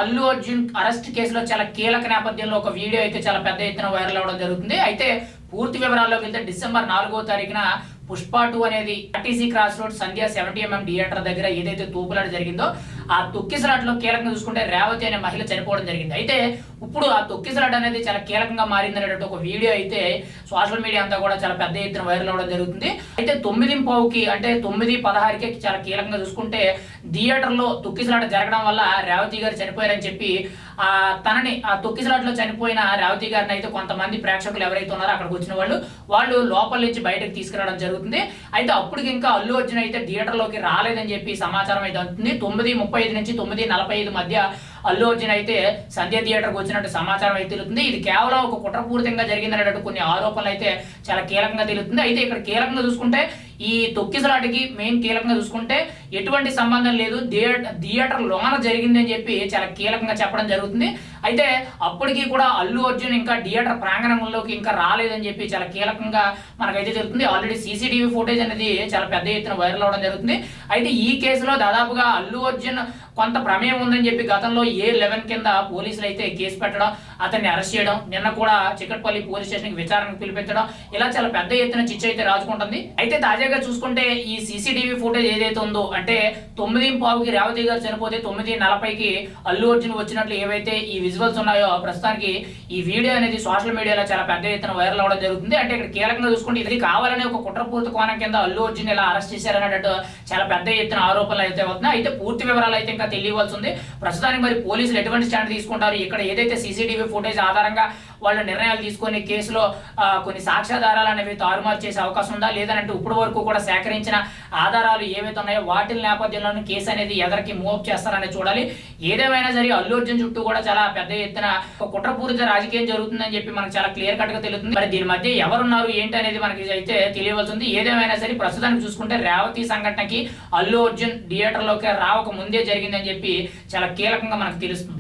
Allu Arjun arrest కేసులో చాలా కీలక నేపథ్యంలో ఒక వీడియో అయితే చాలా పెద్ద ఎత్తున వైరల్ అవడం జరుగుతుంది. అయితే పూర్తి వివరాల్లోకి వెళ్తే డిసెంబర్ 4వ తారీఖున పుష్ప 2 అనేది ఆర్టీసీ క్రాస్ రోడ్ సంధ్య 70mm థియేటర్ దగ్గర ఏదైతే తూపులాట జరిగిందో ఆ తొక్కిసలాటలో కీలకంగా చూసుకుంటే రేవతి అనే మహిళ చనిపోవడం జరిగింది. అయితే ఇప్పుడు ఆ తొక్కిసలాట అనేది చాలా కీలకంగా మారిందనేటువంటి ఒక వీడియో అయితే సోషల్ మీడియా అంతా కూడా చాలా పెద్ద ఎత్తున వైరల్ అవడం జరుగుతుంది. అయితే 9:15కి అంటే 9:16కి చాలా కీలకంగా చూసుకుంటే థియేటర్లో తొక్కిసలాట జరగడం వల్ల రేవతి గారు చనిపోయారని చెప్పి తనని ఆ తొక్కిసలాటలో చనిపోయిన రేవతి గారిని అయితే కొంతమంది ప్రేక్షకులు ఎవరైతే ఉన్నారో అక్కడికి వచ్చిన వాళ్ళు లోపల నుంచి బయటకు తీసుకురావడం జరుగుతుంది. అయితే అప్పటికి ఇంకా అల్లు అర్జున్ అయితే థియేటర్లోకి రాలేదని చెప్పి సమాచారం అయితే అందుతుంది. 9:35 నుంచి 9:45 మధ్య అల్లు అర్జున్ అయితే సంధ్య థియేటర్కి వచ్చినట్టు సమాచారం అయితే తెలుస్తుంది. ఇది కేవలం ఒక కుట్రపూరితంగా జరిగిందనేటట్టు కొన్ని ఆరోపణలు అయితే చాలా కీలకంగా తెలుస్తుంది. అయితే ఇక్కడ కీలకంగా చూసుకుంటే ఈ తొక్కిసలాటకి మెయిన్ కీలకంగా చూసుకుంటే ఎటువంటి సంబంధం లేదు, థియేటర్ లోన జరిగిందని చెప్పి చాలా కీలకంగా చెప్పడం జరుగుతుంది. అయితే అప్పటికి కూడా అల్లు అర్జున్ ఇంకా థియేటర్ ప్రాంగణంలోకి ఇంకా రాలేదని చెప్పి చాలా కీలకంగా మనకైతే తెలుస్తుంది. ఆల్రెడీ సీసీటీవీ ఫుటేజ్ అనేది చాలా పెద్ద ఎత్తున వైరల్ అవడం జరుగుతుంది. అయితే ఈ కేసులో దాదాపుగా అల్లు అర్జున్ కొంత ప్రమేయం ఉందని చెప్పి గతంలో A11 కింద పోలీసులు అయితే కేసు పెట్టడం, అతన్ని అరెస్ట్ చేయడం, నిన్న కూడా చిక్కట్పల్లి పోలీస్ స్టేషన్కి విచారణకు పిలిపించడం, ఇలా చాలా పెద్ద ఎత్తున చిచ్చు అయితే రాజుకుంటుంది. అయితే తాజాగా చూసుకుంటే ఈ సీసీటీవీ ఫుటేజ్ ఏదైతే ఉందో అంటే 9:15కి రేవతి గారు చనిపోతే 9:40కి అల్లు అర్జున్ వచ్చినట్లు ఏవైతే ఈ విజువల్స్ ఉన్నాయో ప్రస్తుతానికి ఈ వీడియో అనేది సోషల్ మీడియాలో చాలా పెద్ద ఎత్తున వైరల్ అవడం జరుగుతుంది. అంటే ఇక్కడ కీలకంగా చూసుకుంటే ఇది కావాలనే ఒక కుట్రపూరిత కోణం కింద అల్లు అర్జున్ ఇలా అరెస్ట్ చేశారనేటట్టు చాలా పెద్ద ఎత్తున ఆరోపణలు అయితే అవుతున్నాయి. అయితే పూర్తి వివరాలు అయితే ఇంకా తెలియవలసి ఉంది. ప్రస్తుతానికి మరి పోలీసులు ఎటువంటి స్టాండ్ తీసుకుంటారు, ఇక్కడ ఏదైతే సీసీటీవీ ఫుటేజ్ ఆధారంగా వాళ్ళు నిర్ణయాలు తీసుకొని కేసులో కొన్ని సాక్ష్యాధారాలు అనేవి తారుమారు చేసే అవకాశం ఉందా, లేదంటే ఇప్పటి వరకు కూడా సేకరించిన ఆధారాలు ఏవైతే ఉన్నాయో వాటి నేపథ్యంలోనే కేసు అనేది ఎదరికి మూవ్ చేస్తారని చూడాలి. ఏదేమైనా సరే అల్లు అర్జున్ చుట్టూ కూడా చాలా పెద్ద ఎత్తున ఒక కుట్రపూరిత రాజకీయం జరుగుతుందని చెప్పి మనకు చాలా క్లియర్ కట్ గా తెలుస్తుంది. మరి దీని మధ్య ఎవరున్నారు ఏంటి అనేది మనకి అయితే తెలియవలసింది. ఏదేమైనా సరే ప్రస్తుతానికి చూసుకుంటే రేవతి సంఘటనకి అల్లు అర్జున్ థియేటర్లోకి రావక ముందే జరిగిందని చెప్పి చాలా కీలకంగా మనకు తెలుస్తుంది.